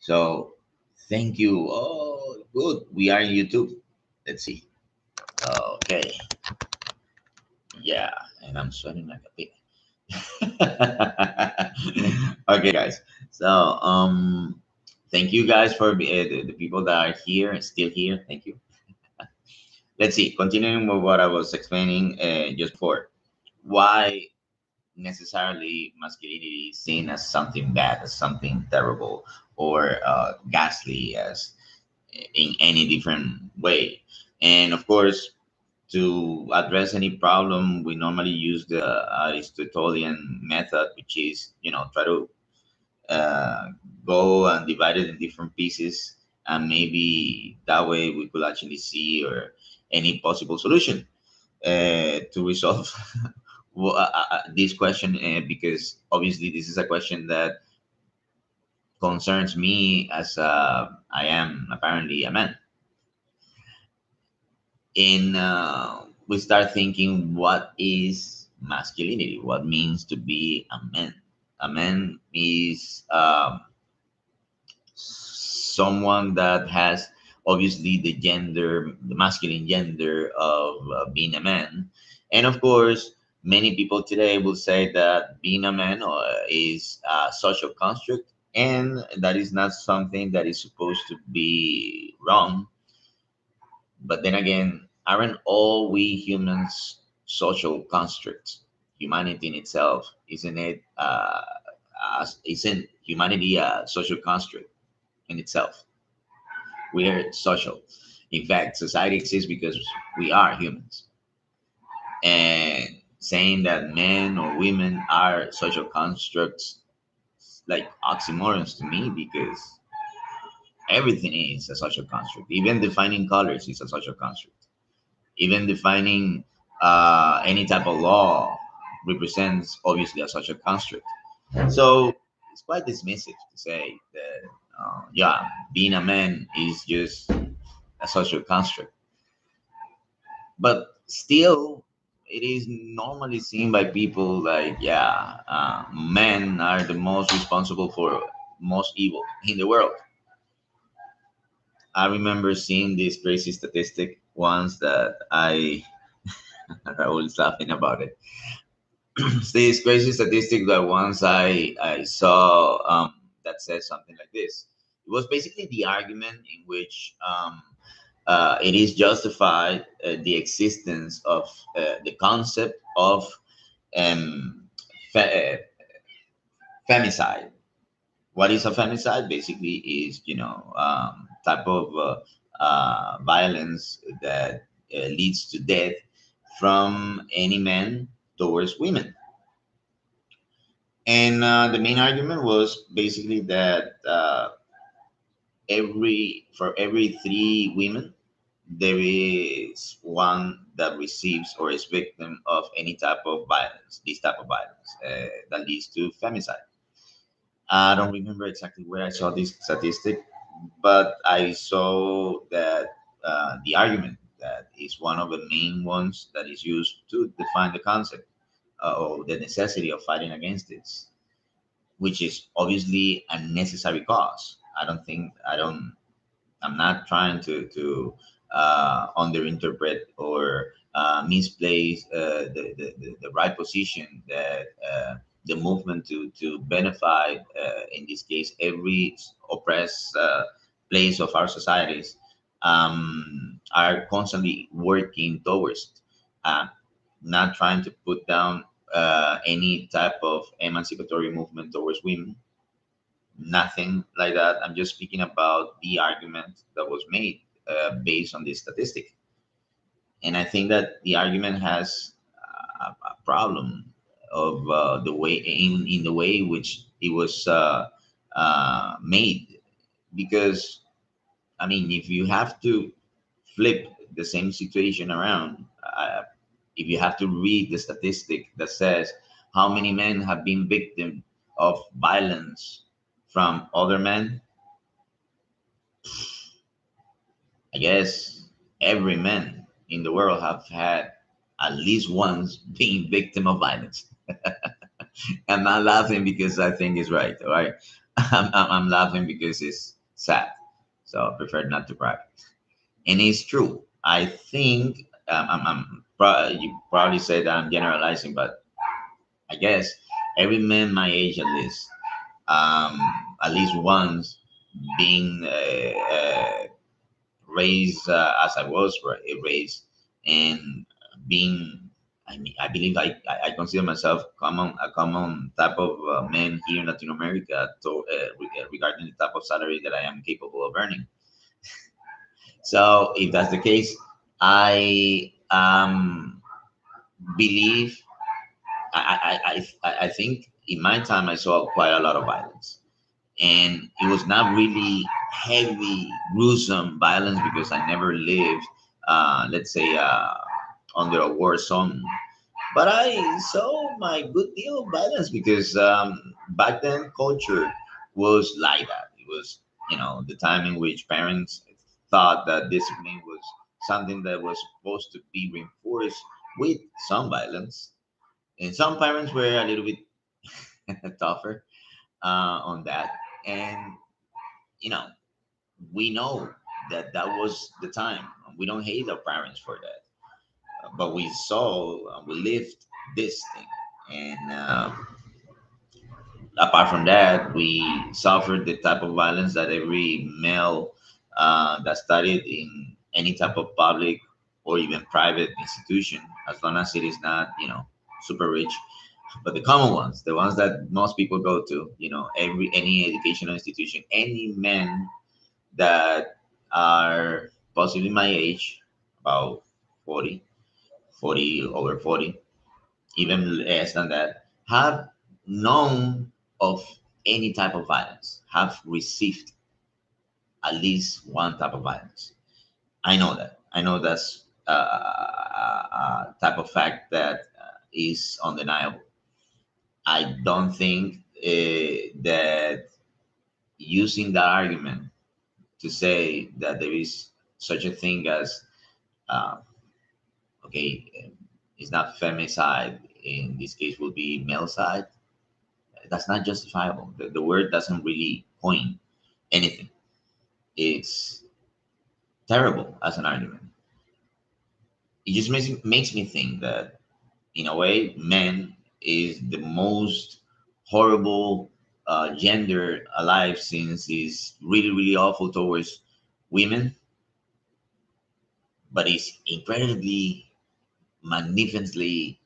So thank you. Oh, good. We are in YouTube. Let's see. Okay. Yeah, and I'm sweating like a pig. Okay, guys. So thank you guys for the people that are here and still here. Thank you. Let's see. Continuing with what I was explaining just before. Why necessarily masculinity is seen as something bad, as something terrible, or ghastly, as in any different way. And of course, to address any problem, we normally use the Aristotelian method, which is, try to uh, go and divide it in different pieces, and maybe that way we could actually see or any possible solution to resolve this question, because obviously this is a question that concerns me, as I am apparently a man. And we start thinking, what is masculinity? What means to be a man? A man is someone that has obviously the masculine gender of being a man. And of course, many people today will say that being a man is a social construct, and that is not something that is supposed to be wrong. But then again, aren't all we humans social constructs? Humanity in itself, isn't it? Isn't humanity a social construct in itself? We're social. In fact, society exists because we are humans. And saying that men or women are social constructs, like oxymorons to me, because everything is a social construct. Even defining colors is a social construct. Even defining any type of law represents obviously a social construct. So it's quite dismissive to say that, yeah, being a man is just a social construct. But still, it is normally seen by people like, yeah, men are the most responsible for most evil in the world. I remember seeing this crazy statistic once that I was laughing about it. This crazy statistic that once I saw, that says something like this. It was basically the argument in which it is justified, the existence of the concept of um, fe- uh, femicide. What is a femicide? Basically, is type of violence that leads to death from any man towards women. And the main argument was basically that every three women, there is one that receives or is victim of any type of violence, this type of violence that leads to femicide. I don't remember exactly where I saw this statistic, but I saw that the argument that is one of the main ones that is used to define the concept or the necessity of fighting against it, which is obviously a necessary cause. I'm not trying to underinterpret or misplace the right position that the movement to benefit, in this case, every oppressed place of our societies, are constantly working towards. Uh, Not trying to put down any type of emancipatory movement towards women, nothing like that. I'm just speaking about the argument that was made based on this statistic. And I think that the argument has a problem of the way in the way which it was made. Because I mean, if you have to flip the same situation around, if you have to read the statistic that says how many men have been victim of violence from other men, I guess every man in the world have had at least once being victim of violence. I'm not laughing because I think it's right. All right. I'm laughing because it's sad. So I prefer not to cry. And it's true. I think you probably say that I'm generalizing, but I guess every man my age um, at least once, being raised as I was raised, and being, I mean, I believe I consider myself a common type of man here in Latin America regarding the type of salary that I am capable of earning. So if that's the case, I believe I think in my time I saw quite a lot of violence, and it was not really heavy, gruesome violence because I never lived, let's say, under a war zone. But I saw my good deal of violence because back then culture was like that. It was, the time in which parents thought that discipline was something that was supposed to be reinforced with some violence, and some parents were a little bit tougher on that. And you know, we know that that was the time. We don't hate our parents for that, but we saw, we lived this thing, and apart from that, we suffered the type of violence that every male that studied in any type of public or even private institution, as long as it is not, super rich, but the common ones, the ones that most people go to, every any educational institution, any men that are possibly my age, about 40, 40 over 40, even less than that, have known of any type of violence, have received at least one type of violence. I know that. I know that's a type of fact that is undeniable. I don't think that using that argument to say that there is such a thing as uh, okay, it's not femicide. In this case, will be male side. That's not justifiable. The word doesn't really point anything. It's terrible as an argument. It just makes me think that, in a way, men is the most horrible gender alive, since it's really, really awful towards women, but it's incredibly, magnificently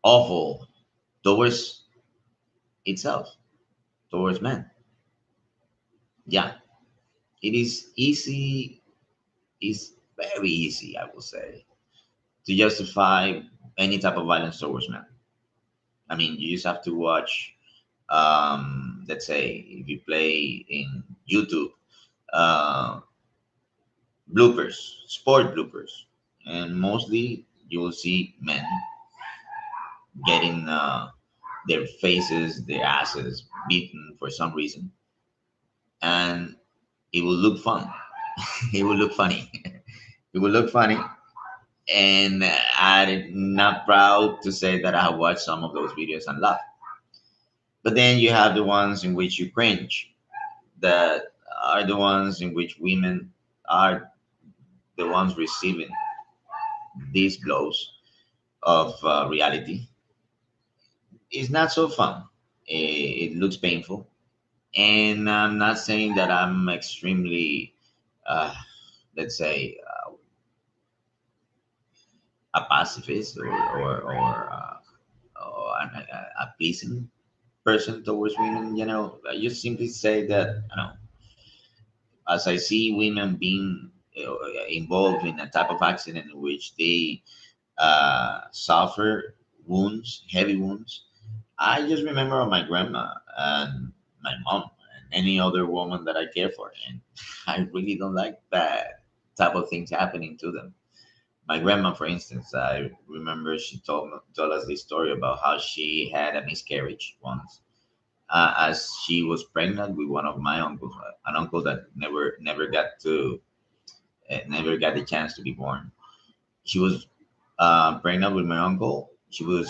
awful towards itself, towards men. Yeah, it is easy, is very easy, I will say, to justify any type of violence towards men. I mean, you just have to watch, let's say, if you play in YouTube, uh, bloopers, sport bloopers, and mostly you will see men getting their faces, their asses beaten for some reason, and it will look fun. It will look funny. It will look funny, and I'm not proud to say that I have watched some of those videos and laugh. But then you have the ones in which you cringe, that are the ones in which women are the ones receiving these blows of reality. It's not so fun. It looks painful. And I'm not saying that I'm extremely, uh, let's say, a pacifist or a pleasing person towards women. I just simply say that, as I see women being involved in a type of accident in which they suffer wounds, heavy wounds, I just remember my grandma and my mom and any other woman that I care for, and I really don't like that type of things happening to them. My grandma, for instance, I remember she told us this story about how she had a miscarriage once, as she was pregnant with one of my uncles, an uncle that never got the chance to be born. She was pregnant with my uncle. She was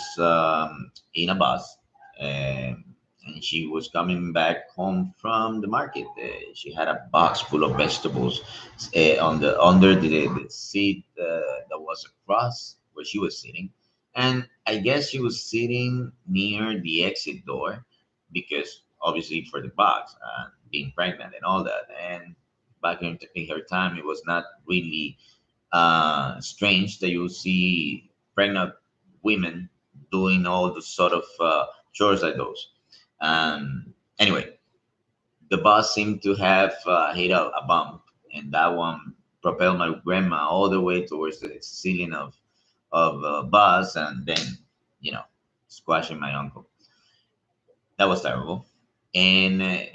in a bus. Um, and she was coming back home from the market. She had a box full of vegetables on the under the seat that was across where she was sitting, and I guess she was sitting near the exit door because obviously for the box, being pregnant and all that. And back in her time, it was not really strange that you see pregnant women doing all the sort of chores like those. Anyway, the bus seemed to have hit a bump, and that one propelled my grandma all the way towards the ceiling of bus, and then, you know, squashing my uncle. That was terrible. And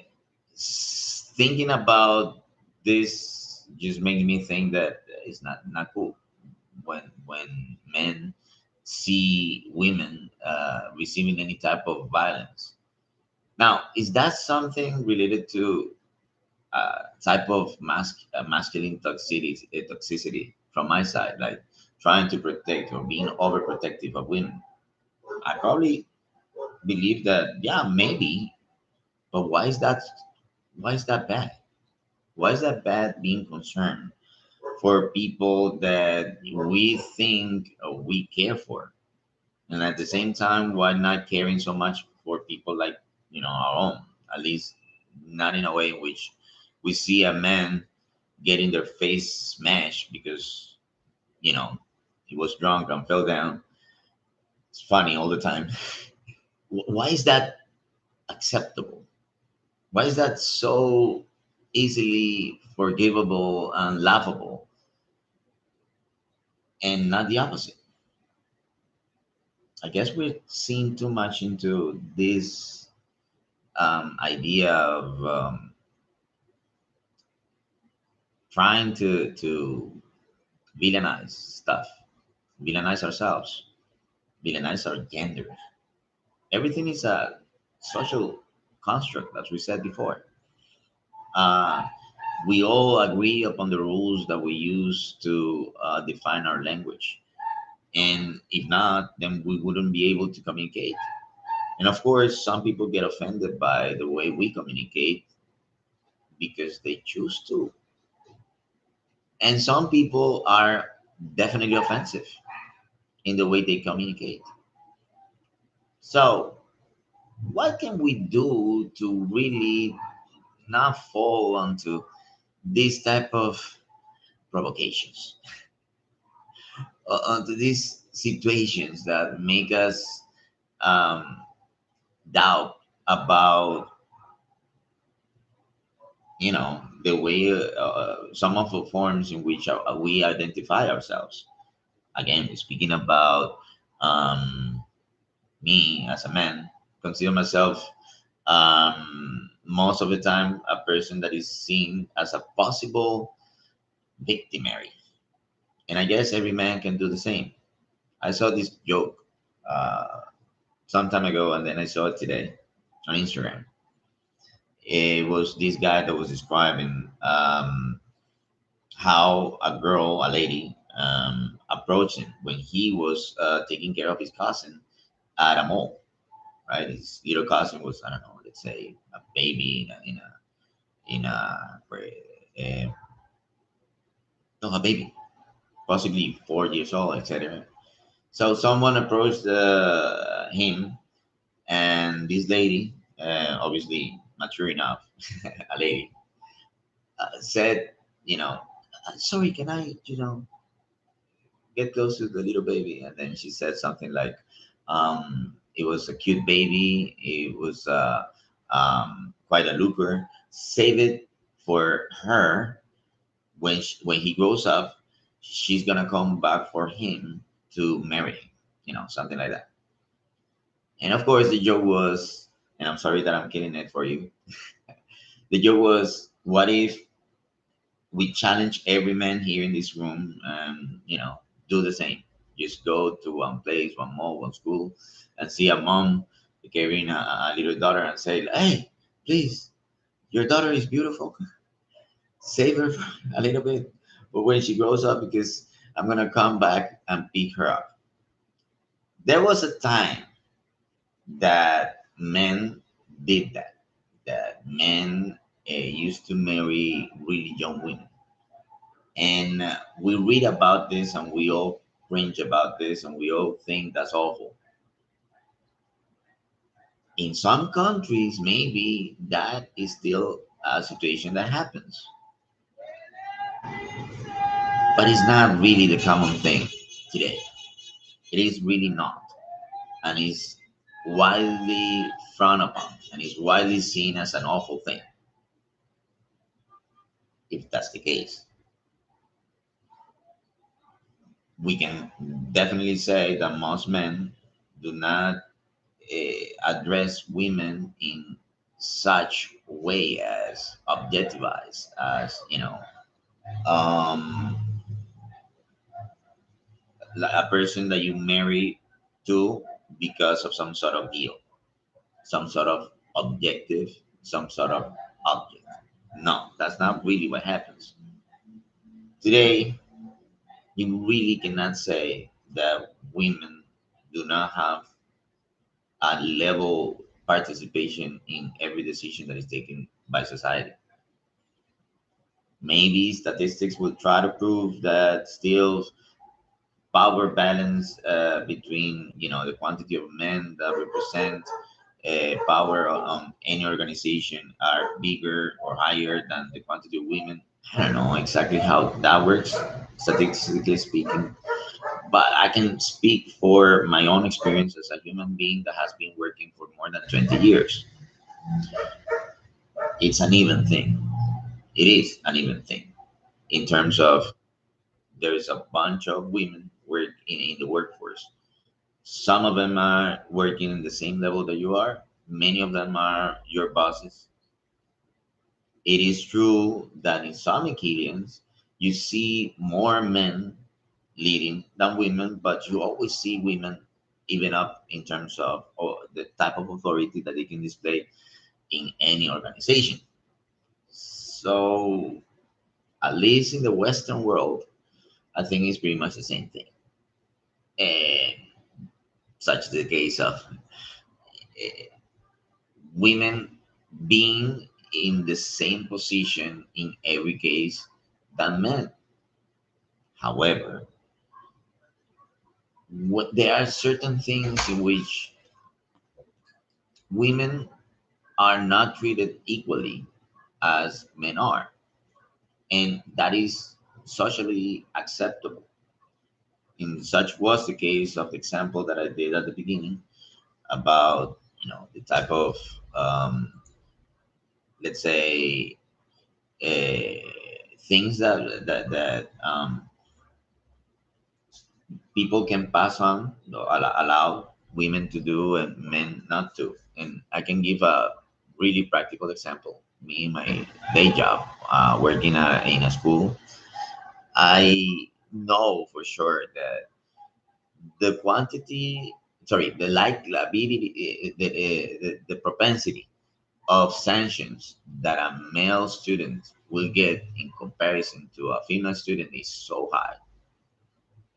thinking about this just makes me think that it's not cool when men see women receiving any type of violence. Now, is that something related to type of masculine toxicity from my side, like trying to protect or being overprotective of women? I probably believe that, yeah, maybe, but why is that bad? Why is that bad being concerned for people that we think we care for? And at the same time, why not caring so much for people like, our own? At least not in a way in which we see a man getting their face smashed because, you know, he was drunk and fell down. It's funny all the time. Why is that acceptable? Why is that so easily forgivable and laughable and not the opposite? I guess we're seeing too much into this idea of trying to villainize stuff, villainize ourselves, villainize our gender. Everything is a social construct, as we said before. Uh, we all agree upon the rules that we use to define our language. And if not, then we wouldn't be able to communicate. And of course, some people get offended by the way we communicate because they choose to. And some people are definitely offensive in the way they communicate. So, what can we do to really not fall onto these type of provocations, onto these situations that make us um, doubt about, the way some of the forms in which we identify ourselves. Again, speaking about me as a man, consider myself most of the time a person that is seen as a possible victimary. And I guess every man can do the same. I saw this joke uh, some time ago, and then I saw it today on Instagram. It was this guy that was describing how a girl, a lady, approached him when he was taking care of his cousin at a mall. Right, his little cousin was, I don't know, let's say a baby in a no, a baby, possibly 4 years old, etc. So someone approached him, and this lady, obviously mature enough, a lady, said, sorry, can I, get close to the little baby? And then she said something like, it was a cute baby. It was quite a looker. Save it for her when he grows up. She's gonna come back for him to marry him. Something like that. And of course, the joke was, and I'm sorry that I'm killing it for you. The joke was, what if we challenge every man here in this room and, do the same? Just go to one place, one mall, one school, and see a mom carrying a little daughter and say, hey, please, your daughter is beautiful. Save her for a little bit but when she grows up, because I'm going to come back and pick her up. There was a time that men did that. That men used to marry really young women, and we read about this, and we all cringe about this, and we all think that's awful. In some countries, maybe that is still a situation that happens, but it's not really the common thing today. It is really not, and is widely frowned upon, and is widely seen as an awful thing. If that's the case, we can definitely say that most men do not address women in such way as objectivized as um, a person that you marry to because of some sort of deal, some sort of objective, some sort of object. No, that's not really what happens. Today, you really cannot say that women do not have a level participation in every decision that is taken by society. Maybe statistics will try to prove that still power balance between the quantity of men that represent power on any organization are bigger or higher than the quantity of women. I don't know exactly how that works, statistically speaking, but I can speak for my own experience as a human being that has been working for more than 20 years. It's an even thing. It is an even thing in terms of there is a bunch of women work in the workforce. Some of them are working in the same level that you are. Many of them are your bosses. It is true that in some occasions you see more men leading than women, but you always see women even up in terms of the type of authority that they can display in any organization. So, at least in the Western world, I think it's pretty much the same thing. And such the case of women being in the same position in every case than men. However, there are certain things in which women are not treated equally as men are, and that is socially acceptable. In such was the case of the example that I did at the beginning about the type of let's say things that people can pass on, allow women to do and men not to. And I can give a really practical example. Me, in my day job, working in a school, I know for sure that the quantity, sorry, the likability, the propensity of sanctions that a male student will get in comparison to a female student is so high.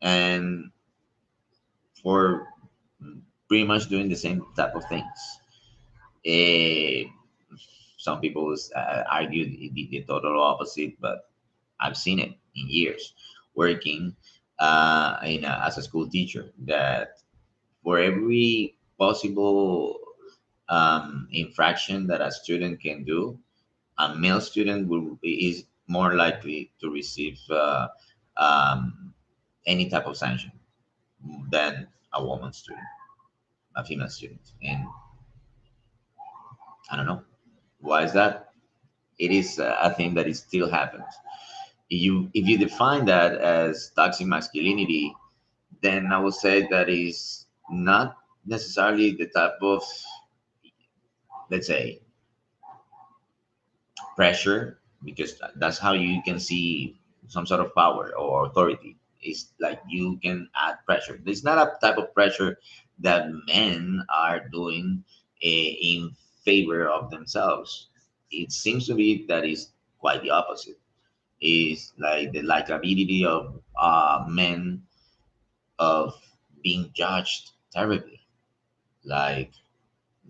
And for pretty much doing the same type of things. Eh, some people argue the total opposite, but I've seen it in years working as a school teacher that for every possible infraction that a student can do, a male student is more likely to receive um, any type of sanction than a woman student, a female student. And I don't know why is that. It is a thing that it still happens. If you define that as toxic masculinity, then I would say that is not necessarily the type of, let's say, pressure, because that's how you can see some sort of power or authority. It's like you can add pressure. It's not a type of pressure that men are doing in favor of themselves. It seems to be that is quite the opposite. Is like the likability of men of being judged terribly. Like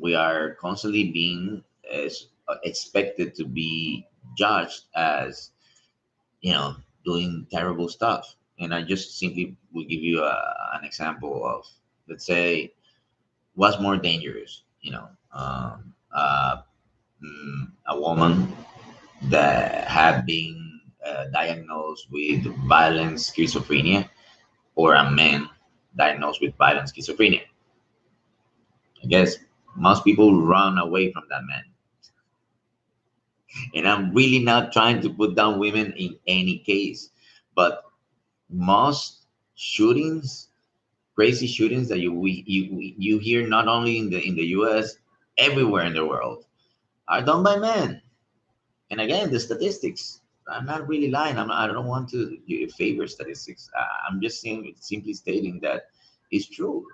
We are constantly being expected to be judged as, doing terrible stuff. And I just simply will give you an example of, let's say, what's more dangerous, a woman that have been diagnosed with violent schizophrenia, or a man diagnosed with violent schizophrenia. I guess most people run away from that man. And I'm really not trying to put down women in any case, but most shootings, crazy shootings that you hear not only in the U.S., everywhere in the world, are done by men. And again, the statistics. I'm not really lying. I don't want to favor statistics. I'm just simply stating that it's true.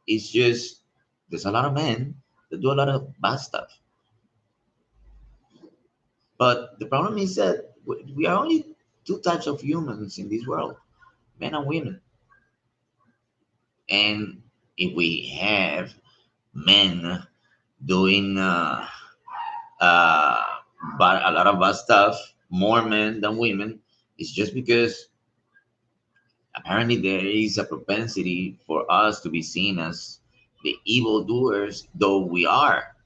It's just there's a lot of men that do a lot of bad stuff. But the problem is that we are only two types of humans in this world, men and women. And if we have men doing uh, but a lot of bad stuff, more men than women, it's just because apparently there is a propensity for us to be seen as the evildoers, though we are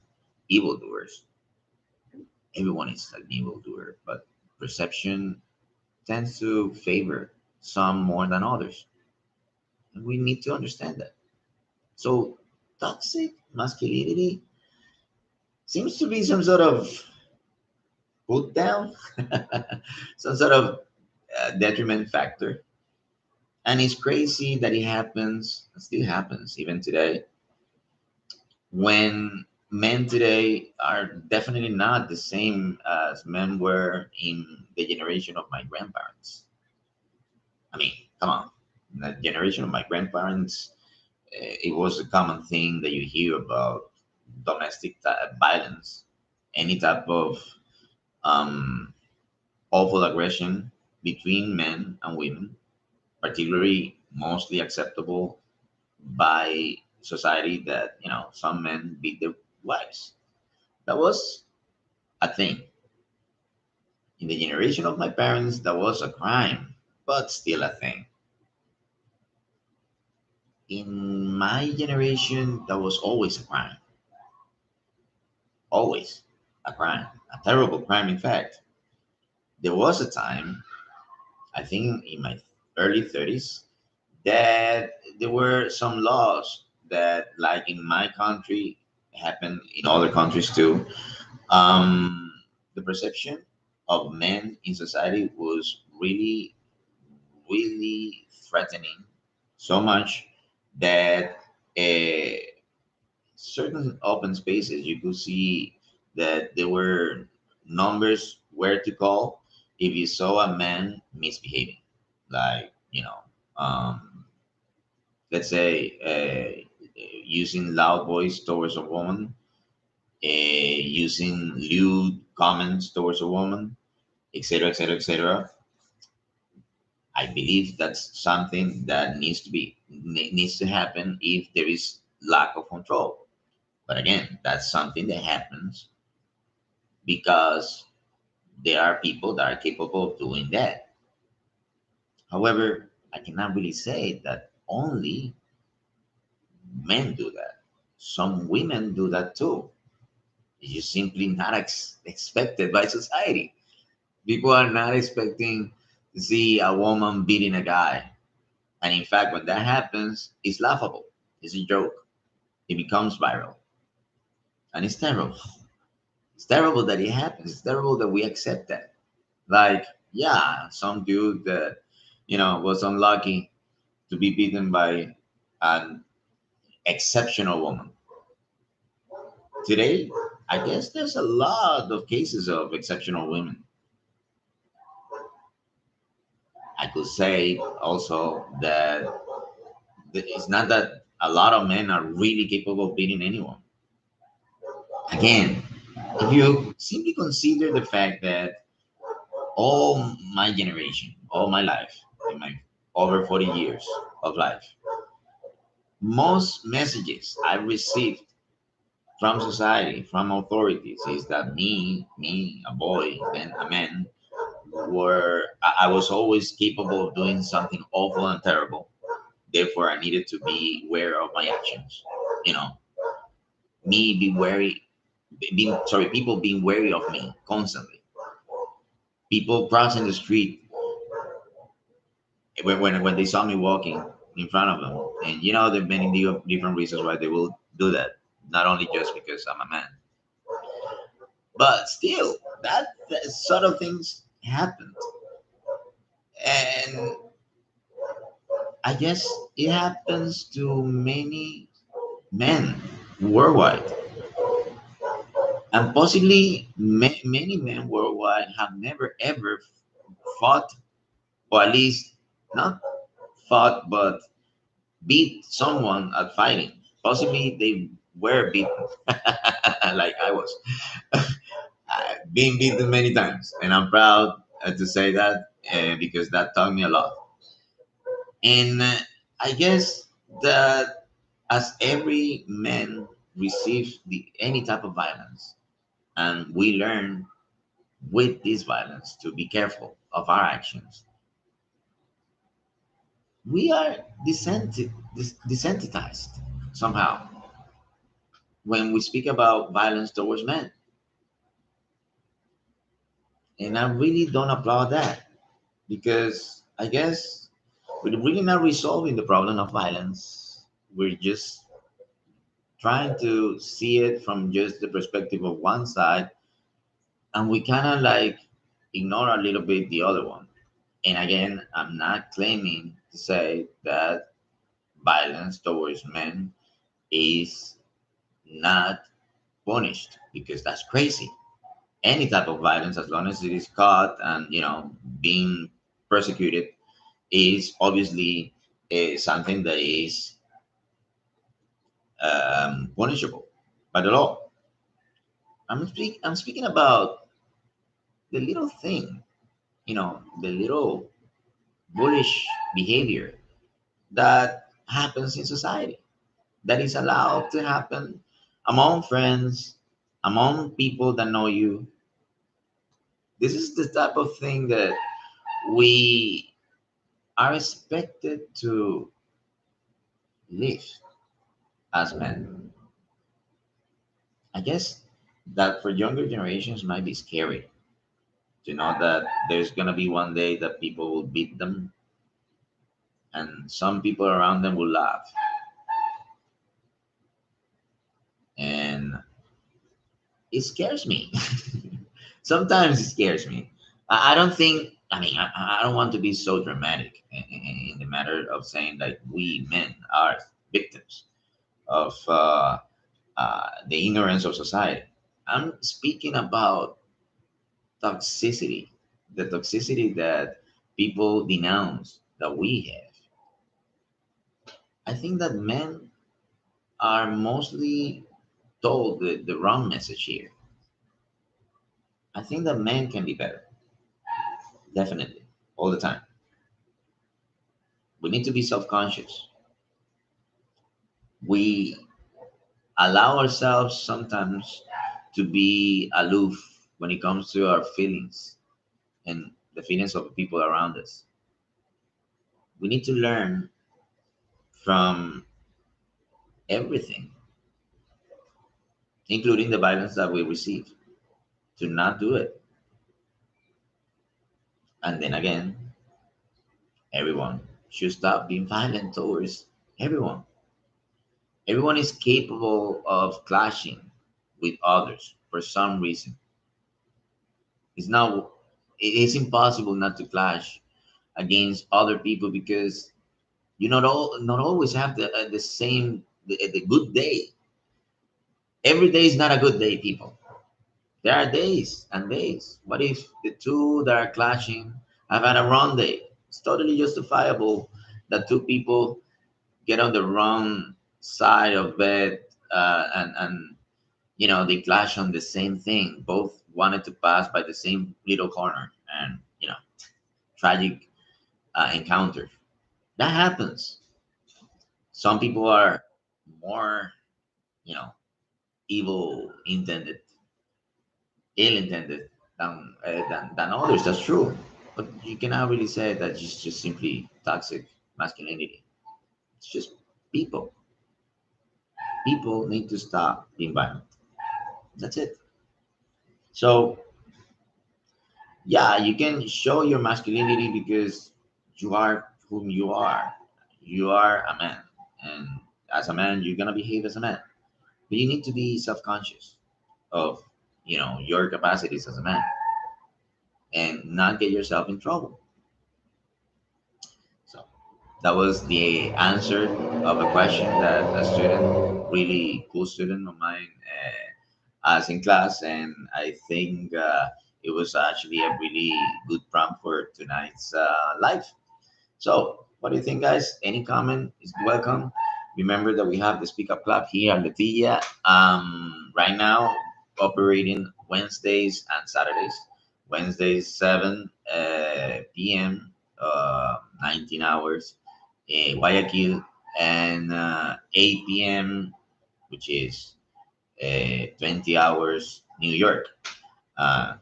evildoers. Everyone is an evildoer, but perception tends to favor some more than others. And we need to understand that. So, toxic masculinity seems to be some sort of put down, some sort of detriment factor. And it's crazy that it happens, it still happens even today, when men today are definitely not the same as men were in the generation of my grandparents. I mean, come on. In the generation of my grandparents, it was a common thing that you hear about domestic violence, any type of um, awful aggression between men and women, particularly mostly acceptable by society that, some men beat their wives. That was a thing. In the generation of my parents, that was a crime, but still a thing. In my generation, that was always a crime. Always a crime. A terrible crime, in fact. There was a time, I think in my early 30s, that there were some laws that, like in my country, happened in other countries too. The perception of men in society was really, really threatening, so much that certain open spaces you could see that there were numbers where to call if you saw a man misbehaving, like, let's say, using loud voice towards a woman, using lewd comments towards a woman, etc., etc., etc. I believe that's something that needs to happen if there is lack of control. But again, that's something that happens because there are people that are capable of doing that. However, I cannot really say that only men do that. Some women do that too. It's just simply not expected by society. People are not expecting to see a woman beating a guy. And in fact, when that happens, it's laughable. It's a joke. It becomes viral. And it's terrible. It's terrible that it happens. It's terrible that we accept that. Like, yeah, some dude that, was unlucky to be beaten by an exceptional woman. Today, I guess there's a lot of cases of exceptional women. I could say also that it's not that a lot of men are really capable of beating anyone. Again, if you simply consider the fact that all my generation, all my life, in my over 40 years of life, most messages I received from society, from authorities, is that me, a boy, then a man, I was always capable of doing something awful and terrible. Therefore, I needed to be aware of my actions. You know, me be wary, being sorry, people being wary of me constantly. People crossing the street when they saw me walking in front of them, and there are many different reasons why they will do that. Not only just because I'm a man, but still, that sort of things happened, and I guess it happens to many men worldwide, and possibly many men worldwide have never ever fought, or at least not fought, but beat someone at fighting. Possibly they were beaten, like I was. I've been beaten many times, and I'm proud to say that because that taught me a lot. And I guess that as every man receives any type of violence, and we learn with this violence to be careful of our actions, we are desensitized somehow when we speak about violence towards men. And I really don't applaud that because I guess we're really not resolving the problem of violence. We're just trying to see it from just the perspective of one side, and we kind of like ignore a little bit the other one. And again, I'm not claiming to say that violence towards men is not punished because that's crazy. Any type of violence, as long as it is caught and being persecuted, is obviously something that is punishable by the law. I'm speaking about the little thing, the little bullish behavior that happens in society, that is allowed to happen among friends, among people that know you. This is the type of thing that we are expected to live as men. I guess that for younger generations might be scary to know that there's gonna be one day that people will beat them and some people around them will laugh. And it scares me. Sometimes it scares me. I don't think, I mean, I don't want to be so dramatic in the matter of saying like we men are victims of the ignorance of society. I'm speaking about toxicity, the toxicity that people denounce that we have. I think that men are mostly told the wrong message here. I think that men can be better, definitely, all the time. We need to be self conscious. We allow ourselves sometimes to be aloof when it comes to our feelings and the feelings of the people around us. We need to learn from everything, including the violence that we receive, to not do it. And then again, everyone should stop being violent towards everyone. Everyone is capable of clashing with others for some reason. It's not. It is impossible not to clash against other people because you not always have the same the good day. Every day is not a good day, people. There are days and days. What if the two that are clashing have had a wrong day? It's totally justifiable that two people get on the wrong side of bed and they clash on the same thing. Both wanted to pass by the same little corner, and tragic encounter that happens. Some people are more, you know, evil intended, ill intended than others. That's true, but you cannot really say that it's just simply toxic masculinity. It's just people. People need to stop the environment. That's it. So yeah, you can show your masculinity because you are whom you are. You are a man, and as a man, you're gonna behave as a man. But you need to be self-conscious of, your capacities as a man, and not get yourself in trouble. So that was the answer of a question that a student, really cool student of mine, asked in class, and I think it was actually a really good prompt for tonight's live. So, what do you think, guys? Any comment is welcome. Remember that we have the Speak Up Club here at Letheia. Right now, operating Wednesdays and Saturdays. Wednesdays, 7 p.m., 19 hours, Guayaquil, and 8 p.m., which is 20 hours, New York.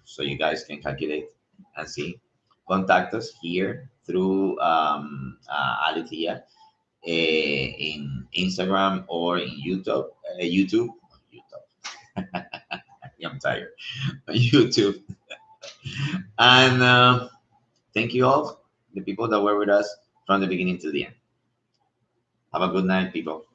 So you guys can calculate and see. Contact us here through A-létheia, in Instagram or in YouTube. Yeah, I'm tired. YouTube. And thank you all, the people that were with us from the beginning to the end. Have a good night, people.